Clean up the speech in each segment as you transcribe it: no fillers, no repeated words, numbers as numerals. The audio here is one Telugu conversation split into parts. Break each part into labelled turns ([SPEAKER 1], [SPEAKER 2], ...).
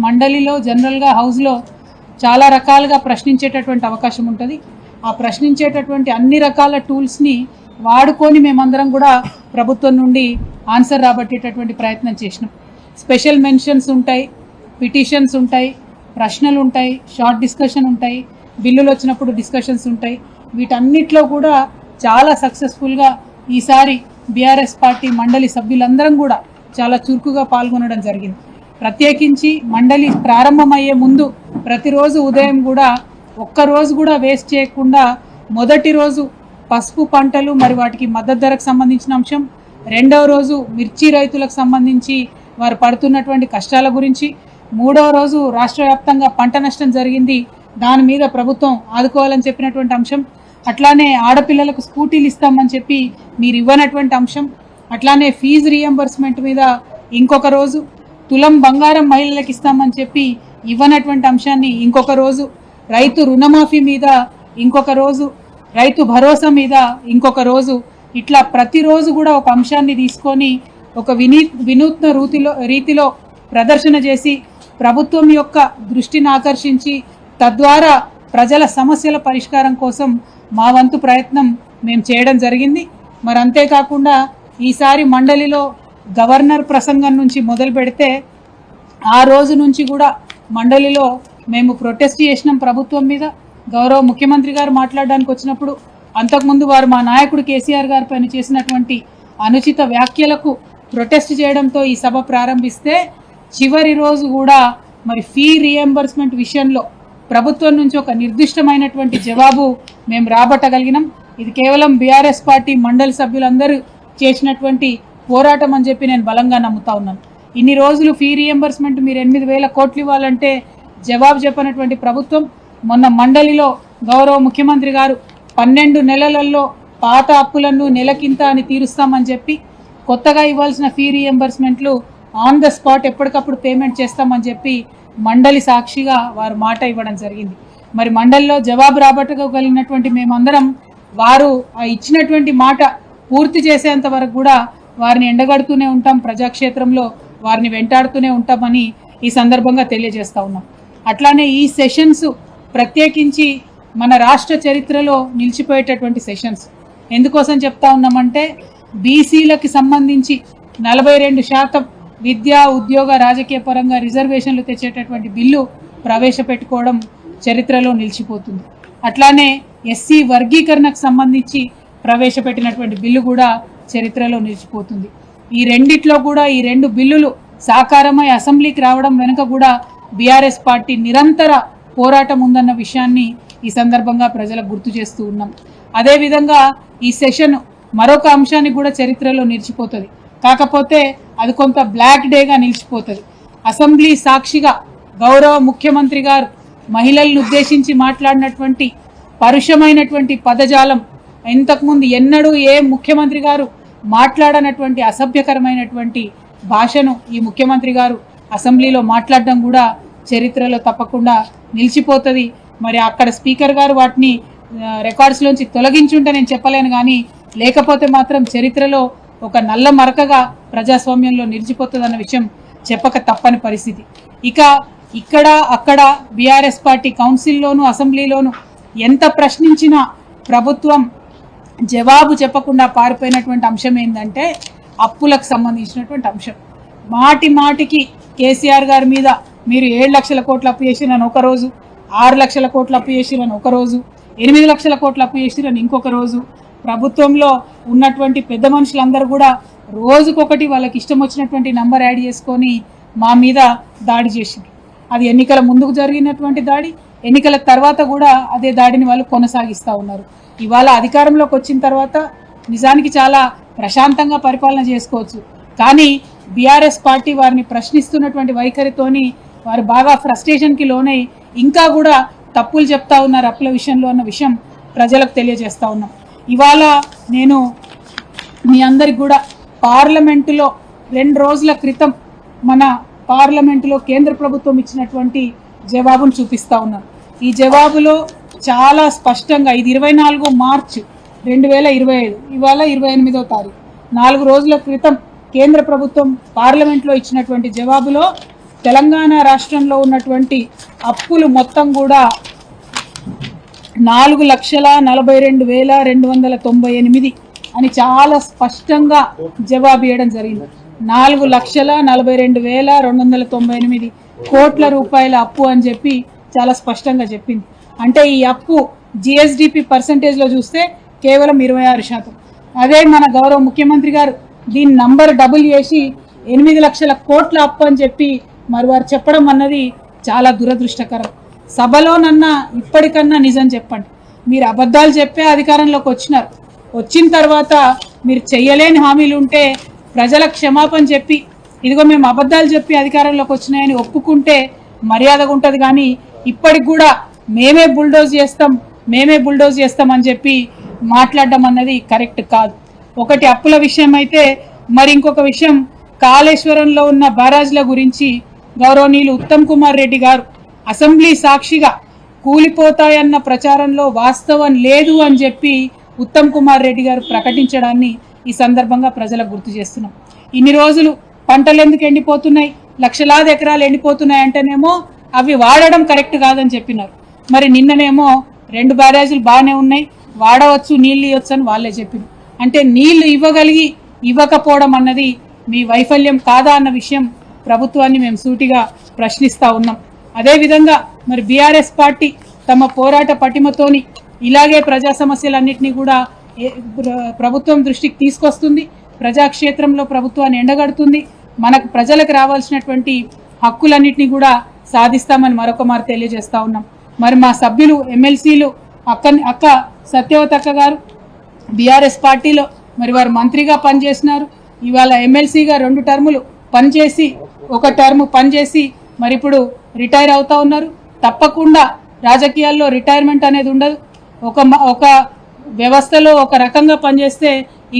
[SPEAKER 1] మండలిలో జనరల్గా హౌస్లో చాలా రకాలుగా ప్రశ్నించేటటువంటి అవకాశం ఉంటుంది. ఆ ప్రశ్నించేటటువంటి అన్ని రకాల టూల్స్ని వాడుకొని మేమందరం కూడా ప్రభుత్వం నుండి ఆన్సర్ రాబట్టేటటువంటి ప్రయత్నం చేసినాం. స్పెషల్ మెన్షన్స్ ఉంటాయి, పిటిషన్స్ ఉంటాయి, ప్రశ్నలు ఉంటాయి, షార్ట్ డిస్కషన్ ఉంటాయి, బిల్లులు వచ్చినప్పుడు డిస్కషన్స్ ఉంటాయి. వీటన్నిటిలో కూడా చాలా సక్సెస్ఫుల్గా ఈసారి బీఆర్ఎస్ పార్టీ మండలి సభ్యులందరం కూడా చాలా చురుకుగా పాల్గొనడం జరిగింది. ప్రత్యేకించి మండలి ప్రారంభమయ్యే ముందు ప్రతిరోజు ఉదయం కూడా ఒక్కరోజు కూడా వేస్ట్ చేయకుండా మొదటి రోజు పసుపు పంటలు మరి వాటికి మద్దతు ధరకు సంబంధించిన అంశం, రెండవ రోజు మిర్చి రైతులకు సంబంధించి వారు పడుతున్నటువంటి కష్టాల గురించి, మూడవ రోజు రాష్ట్ర వ్యాప్తంగా పంట నష్టం జరిగింది, దాని మీద ప్రభుత్వం ఆదుకోవాలని చెప్పినటువంటి అంశం, అట్లానే ఆడపిల్లలకు స్కూటీలు ఇస్తామని చెప్పి మీరు ఇవ్వనటువంటి అంశం, అట్లానే ఫీజు రీఎంబర్స్మెంట్ మీద ఇంకొక రోజు, తులం బంగారం మహిళలకు ఇస్తామని చెప్పి ఇవ్వనటువంటి అంశాన్ని ఇంకొక రోజు, రైతు రుణమాఫీ మీద ఇంకొక రోజు, రైతు భరోసా మీద ఇంకొక రోజు, ఇట్లా ప్రతిరోజు కూడా ఒక అంశాన్ని తీసుకొని ఒక వినూత్న రీతిలో ప్రదర్శన చేసి ప్రభుత్వం యొక్క దృష్టిని ఆకర్షించి తద్వారా ప్రజల సమస్యల పరిష్కారం కోసం మా వంతు ప్రయత్నం మేము చేయడం జరిగింది. మరి అంతేకాకుండా ఈసారి మండలిలో గవర్నర్ ప్రసంగం నుంచి మొదలు పెడితే ఆ రోజు నుంచి కూడా మండలిలో మేము ప్రొటెస్ట్ చేసినాం ప్రభుత్వం మీద. గౌరవ ముఖ్యమంత్రి గారు మాట్లాడడానికి వచ్చినప్పుడు అంతకుముందు వారు మా నాయకుడు కేసీఆర్ గారి పైన చేసినటువంటి అనుచిత వ్యాఖ్యలకు ప్రొటెస్ట్ చేయడంతో ఈ సభ ప్రారంభిస్తే చివరి రోజు కూడా మరి ఫీ రీఎంబర్స్మెంట్ విషయంలో ప్రభుత్వం నుంచి ఒక నిర్దిష్టమైనటువంటి జవాబు మేము రాబట్టగలిగినాం. ఇది కేవలం బీఆర్ఎస్ పార్టీ మండలి సభ్యులందరూ చేసినటువంటి పోరాటం అని చెప్పి నేను బలంగా నమ్ముతా ఉన్నాను. ఇన్ని రోజులు ఫీ రీఎంబర్స్మెంట్ మీరు 8,000 కోట్లు ఇవ్వాలంటే జవాబు చెప్పినటువంటి ప్రభుత్వం మొన్న మండలిలో గౌరవ ముఖ్యమంత్రి గారు 12 నెలలలో పాత అప్పులను నెలకింత అని తీరుస్తామని చెప్పి కొత్తగా ఇవ్వాల్సిన ఫీ రీఎంబర్స్మెంట్లు ఆన్ ద స్పాట్ ఎప్పటికప్పుడు పేమెంట్ చేస్తామని చెప్పి మండలి సాక్షిగా వారు మాట ఇవ్వడం జరిగింది. మరి మండలిలో జవాబు రాబట్టగలిగినటువంటి మేమందరం వారు ఇచ్చినటువంటి మాట పూర్తి చేసేంత వరకు కూడా వారిని ఎండగడుతూనే ఉంటాం, ప్రజాక్షేత్రంలో వారిని వెంటాడుతూనే ఉంటామని ఈ సందర్భంగా తెలియజేస్తూ ఉన్నాం. అట్లానే ఈ సెషన్స్ ప్రత్యేకించి మన రాష్ట్ర చరిత్రలో నిలిచిపోయేటటువంటి సెషన్స్. ఎందుకోసం చెప్తా ఉన్నామంటే బీసీలకి సంబంధించి 42% విద్యా ఉద్యోగ రాజకీయ పరంగా రిజర్వేషన్లు తెచ్చేటటువంటి బిల్లు ప్రవేశపెట్టుకోవడం చరిత్రలో నిలిచిపోతుంది. అట్లానే ఎస్సీ వర్గీకరణకు సంబంధించి ప్రవేశపెట్టినటువంటి బిల్లు కూడా చరిత్రలో నిలిచిపోతుంది. ఈ రెండిట్లో కూడా ఈ 2 బిల్లులు సాకారమై అసెంబ్లీకి రావడం వెనుక కూడా బీఆర్ఎస్ పార్టీ నిరంతర పోరాటం ఉందన్న విషయాన్ని ఈ సందర్భంగా ప్రజలకు గుర్తు చేస్తూ ఉన్నాం. అదేవిధంగా ఈ సెషన్ మరొక అంశానికి కూడా చరిత్రలో నిలిచిపోతుంది. కాకపోతే అది కొంత బ్లాక్ డేగా నిలిచిపోతుంది. అసెంబ్లీ సాక్షిగా గౌరవ ముఖ్యమంత్రి గారు మహిళలను ఉద్దేశించి మాట్లాడినటువంటి పరుషమైనటువంటి పదజాలం ఇంతకుముందు ఎన్నడూ ఏ ముఖ్యమంత్రి గారు మాట్లాడనటువంటి అసభ్యకరమైనటువంటి భాషను ఈ ముఖ్యమంత్రి గారు అసెంబ్లీలో మాట్లాడడం కూడా చరిత్రలో తప్పకుండా నిలిచిపోతుంది. మరి అక్కడ స్పీకర్ గారు వాటిని రికార్డ్స్లోంచి తొలగించుంటే నేను చెప్పలేను, కానీ లేకపోతే మాత్రం చరిత్రలో ఒక నల్ల మరకగా ప్రజాస్వామ్యంలో నిలిచిపోతుంది అన్న విషయం చెప్పక తప్పని పరిస్థితి. ఇక ఇక్కడ అక్కడ బీఆర్ఎస్ పార్టీ కౌన్సిల్లోను అసెంబ్లీలోను ఎంత ప్రశ్నించినా ప్రభుత్వం జవాబు చెప్పకుండా పారిపోయినటువంటి అంశం ఏంటంటే అప్పులకు సంబంధించినటువంటి అంశం. మాటికి కేసీఆర్ గారి మీద మీరు 7 లక్షల కోట్లు అప్పు చేసిరని ఒకరోజు, 6 లక్షల కోట్లు అప్పు చేసిరని ఒకరోజు, 8 లక్షల కోట్లు అప్పు చేసిరని ఇంకొక రోజు, ప్రభుత్వంలో ఉన్నటువంటి పెద్ద మనుషులందరూ కూడా రోజుకొకటి వాళ్ళకి ఇష్టం వచ్చినటువంటి నంబర్ యాడ్ చేసుకొని మా మీద దాడి చేసింది. అది ఎన్నికల ముందుకు జరిగినటువంటి దాడి, ఎన్నికల తర్వాత కూడా అదే దాడిని వాళ్ళు కొనసాగిస్తూ ఉన్నారు. ఇవాళ అధికారంలోకి వచ్చిన తర్వాత నిజానికి చాలా ప్రశాంతంగా పరిపాలన చేసుకోవచ్చు, కానీ బీఆర్ఎస్ పార్టీ వారిని ప్రశ్నిస్తున్నటువంటి వైఖరితోని వారు బాగా ఫ్రస్ట్రేషన్కి లోనై ఇంకా కూడా తప్పులు చెప్తా ఉన్నారు అప్పుల విషయంలో అన్న విషయం ప్రజలకు తెలియజేస్తూ ఉన్నాం. ఇవాళ నేను మీ అందరికి కూడా పార్లమెంటులో 2 రోజుల క్రితం మన పార్లమెంటులో కేంద్ర ప్రభుత్వం ఇచ్చినటువంటి జవాబును చూపిస్తూ ఉన్నాను. ఈ జవాబులో చాలా స్పష్టంగా ఇది 24 మార్చి 2025, ఇవాళ 28వ తారీఖు, 4 రోజుల క్రితం కేంద్ర ప్రభుత్వం పార్లమెంట్లో ఇచ్చినటువంటి జవాబులో తెలంగాణ రాష్ట్రంలో ఉన్నటువంటి అప్పులు మొత్తం కూడా 4,42,298 అని చాలా స్పష్టంగా జవాబు ఇవ్వడం జరిగింది. 4,42,298 కోట్ల రూపాయల అప్పు అని చెప్పి చాలా స్పష్టంగా చెప్పింది. అంటే ఈ అప్పు జిఎస్డిపి పర్సంటేజ్లో చూస్తే కేవలం 26%. అదే మన గౌరవ ముఖ్యమంత్రి గారు దీని నంబర్ డబుల్ చేసి 8 లక్షల కోట్ల అప్పు అని చెప్పి మరి వారు చెప్పడం అన్నది చాలా దురదృష్టకరం. సభలోనన్నా ఇప్పటికన్నా నిజం చెప్పండి. మీరు అబద్ధాలు చెప్పే అధికారంలోకి వచ్చినారు. వచ్చిన తర్వాత మీరు చెయ్యలేని హామీలు ఉంటే ప్రజల క్షమాపణ చెప్పి ఇదిగో మేము అబద్ధాలు చెప్పి అధికారంలోకి వచ్చినాయని ఒప్పుకుంటే మర్యాదగా ఉంటుంది. కానీ ఇప్పటికి కూడా మేమే బుల్డోజ్ చేస్తాం అని చెప్పి మాట్లాడడం అన్నది కరెక్ట్ కాదు. ఒకటి అప్పుల విషయం అయితే, మరి ఇంకొక విషయం కాళేశ్వరంలో ఉన్న బ్యారాజ్ల గురించి గౌరవనీయులు ఉత్తమ్ కుమార్ రెడ్డి గారు అసెంబ్లీ సాక్షిగా కూలిపోతాయన్న ప్రచారంలో వాస్తవం లేదు అని చెప్పి ఉత్తమ్ కుమార్ రెడ్డి గారు ప్రకటించడాన్ని ఈ సందర్భంగా ప్రజలకు గుర్తు చేస్తున్నాం. ఇన్ని రోజులు పంటలు ఎందుకు ఎండిపోతున్నాయి, లక్షలాది ఎకరాలు ఎండిపోతున్నాయి అంటేనేమో అవి వాడడం కరెక్ట్ కాదని చెప్పినారు. మరి నిన్ననేమో 2 బ్యారేజీలు బాగానే ఉన్నాయి, వాడవచ్చు, నీళ్ళు ఇవ్వచ్చు అని వాళ్ళే చెప్పారు. అంటే నీళ్లు ఇవ్వకపోవడం అన్నది మీ వైఫల్యం కాదా అన్న విషయం ప్రభుత్వాన్ని మేము సూటిగా ప్రశ్నిస్తూ ఉన్నాం. అదేవిధంగా మరి బీఆర్ఎస్ పార్టీ తమ పోరాట పటిమతోని ఇలాగే ప్రజా సమస్యలన్నింటినీ కూడా ప్రభుత్వం దృష్టికి తీసుకొస్తుంది, ప్రజాక్షేత్రంలో ప్రభుత్వాన్ని ఎండగడుతుంది, మనకు ప్రజలకు రావాల్సినటువంటి హక్కులన్నింటినీ కూడా సాధిస్తామని మరొక మారు తెలియజేస్తూ ఉన్నాం. మరి మా సభ్యులు ఎమ్మెల్సీలు అక్క సత్యవతి అక్క గారు బీఆర్ఎస్ పార్టీలో మరి వారు మంత్రిగా పనిచేసినారు. ఇవాళ ఎమ్మెల్సీగా 2 టర్ములు పనిచేసి 1 టర్ము పనిచేసి మరి ఇప్పుడు రిటైర్ అవుతా ఉన్నారు. తప్పకుండా రాజకీయాల్లో రిటైర్మెంట్ అనేది ఉండదు. ఒక వ్యవస్థలో ఒక రకంగా పనిచేస్తే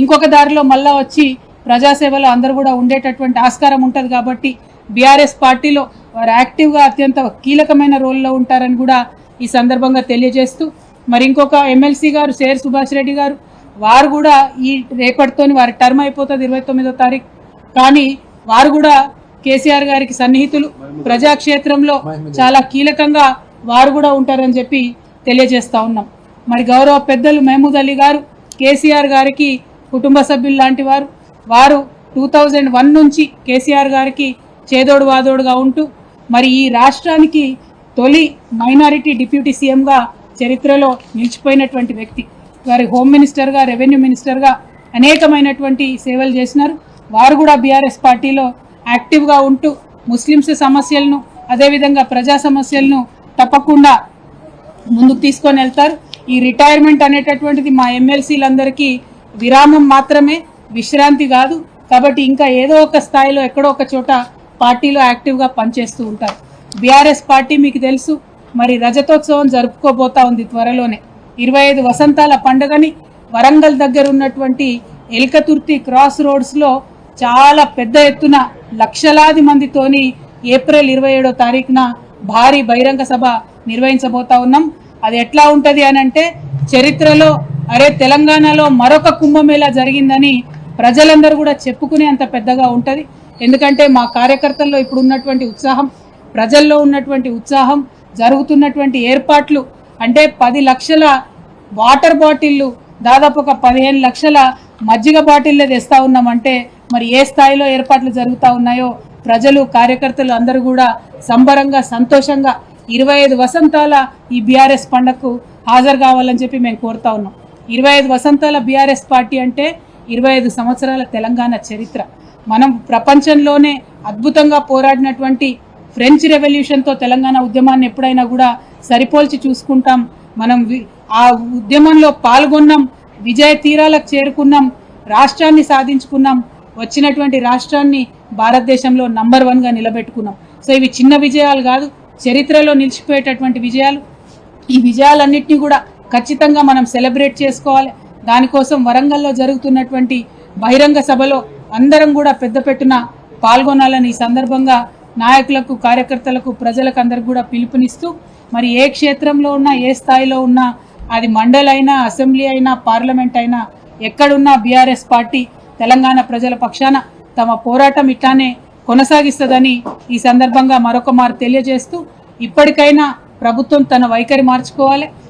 [SPEAKER 1] ఇంకొక దారిలో మళ్ళా వచ్చి ప్రజాసేవలో అందరూ కూడా ఉండేటటువంటి ఆస్కారం ఉంటుంది. కాబట్టి బీఆర్ఎస్ పార్టీలో వారు యాక్టివ్గా అత్యంత కీలకమైన రోల్లో ఉంటారని కూడా ఈ సందర్భంగా తెలియజేస్తూ, మరి ఇంకొక ఎమ్మెల్సీ గారు సేర్ సుభాష్ రెడ్డి గారు వారు కూడా ఈ రేపటితోని వారి టర్మ్ అయిపోతుంది 29వ తారీఖు. కానీ వారు కూడా కేసీఆర్ గారికి సన్నిహితులు, ప్రజాక్షేత్రంలో చాలా కీలకంగా వారు కూడా ఉంటారని చెప్పి తెలియజేస్తూ ఉన్నాం. మరి గౌరవ పెద్దలు మహమూద్ అలీ గారు కేసీఆర్ గారికి కుటుంబ సభ్యులు లాంటి వారు 2001 నుంచి కేసీఆర్ గారికి చేదోడు వాదోడుగా ఉంటూ మరి ఈ రాష్ట్రానికి తొలి మైనారిటీ డిప్యూటీ సీఎంగా చరిత్రలో నిలిచిపోయినటువంటి వ్యక్తి. వారి హోమ్ మినిస్టర్గా, రెవెన్యూ మినిస్టర్గా అనేకమైనటువంటి సేవలు చేసినారు. వారు కూడా బీఆర్ఎస్ పార్టీలో యాక్టివ్గా ఉంటూ ముస్లిమ్స్ సమస్యలను అదేవిధంగా ప్రజా సమస్యలను తప్పకుండా ముందుకు తీసుకొని వెళ్తారు. ఈ రిటైర్మెంట్ అనేటటువంటిది మా ఎమ్మెల్సీలందరికీ విరామం మాత్రమే, విశ్రాంతి కాదు. కాబట్టి ఇంకా ఏదో ఒక స్థాయిలో ఎక్కడో ఒక చోట పార్టీలో యాక్టివ్గా పనిచేస్తూ ఉంటారు. బీఆర్ఎస్ పార్టీ మీకు తెలుసు మరి రజతోత్సవం జరుపుకోబోతా ఉంది త్వరలోనే. 25 వసంతాల పండుగని వరంగల్ దగ్గర ఉన్నటువంటి ఎల్కతుర్తి క్రాస్ రోడ్స్లో చాలా పెద్ద ఎత్తున లక్షలాది మందితోని ఏప్రిల్ 27వ తారీఖున భారీ బహిరంగ సభ నిర్వహించబోతా ఉన్నాం. అది ఎట్లా ఉంటుంది అని అంటే, చరిత్రలో తెలంగాణలో మరొక కుంభమేళా జరిగిందని ప్రజలందరూ కూడా చెప్పుకునే అంత పెద్దగా ఉంటుంది. ఎందుకంటే మా కార్యకర్తల్లో ఇప్పుడు ఉన్నటువంటి ఉత్సాహం, ప్రజల్లో ఉన్నటువంటి ఉత్సాహం, జరుగుతున్నటువంటి ఏర్పాట్లు అంటే 10 లక్షల వాటర్ బాటిళ్ళు, దాదాపు ఒక 15 లక్షల మజ్జిగ బాటిళ్ళే తెస్తా ఉన్నామంటే మరి ఏ స్థాయిలో ఏర్పాట్లు జరుగుతూ ఉన్నాయో ప్రజలు, కార్యకర్తలు అందరూ కూడా సంబరంగా, సంతోషంగా 25 వసంతాల ఈ బీఆర్ఎస్ పండుగకు హాజరు కావాలని చెప్పి మేము కోరుతా ఉన్నాం. 25 వసంతాల బీఆర్ఎస్ పార్టీ అంటే 25 సంవత్సరాల తెలంగాణ చరిత్ర. మనం ప్రపంచంలోనే అద్భుతంగా పోరాడినటువంటి ఫ్రెంచ్ రెవల్యూషన్తో తెలంగాణ ఉద్యమాన్ని ఎప్పుడైనా కూడా సరిపోల్చి చూసుకుంటాం. మనం ఆ ఉద్యమంలో పాల్గొన్నాం, విజయ తీరాలకు చేరుకున్నాం, రాష్ట్రాన్ని సాధించుకున్నాం, వచ్చినటువంటి రాష్ట్రాన్ని భారతదేశంలో నంబర్ 1గా నిలబెట్టుకున్నాం. సో ఇవి చిన్న విజయాలు కాదు, చరిత్రలో నిలిచిపోయేటటువంటి విజయాలు. ఈ విజయాలన్నింటినీ కూడా ఖచ్చితంగా మనం సెలబ్రేట్ చేసుకోవాలి. దానికోసం వరంగల్లో జరుగుతున్నటువంటి బహిరంగ సభలో అందరం కూడా పెద్దపెట్టున పాల్గొనాలని ఈ సందర్భంగా నాయకులకు, కార్యకర్తలకు, ప్రజలకు అందరికి కూడా పిలుపునిస్తూ, మరి ఏ క్షేత్రంలో ఉన్నా, ఏ స్థాయిలో ఉన్నా, అది మండలి అయినా, అసెంబ్లీ అయినా, పార్లమెంట్ అయినా, ఎక్కడున్నా బీఆర్ఎస్ పార్టీ తెలంగాణ ప్రజల పక్షాన తమ పోరాటం ఇట్లానే కొనసాగిస్తుందని ఈ సందర్భంగా మరొక మారు తెలియజేస్తూ ఇప్పటికైనా ప్రభుత్వం తన వైఖరి మార్చుకోవాలి.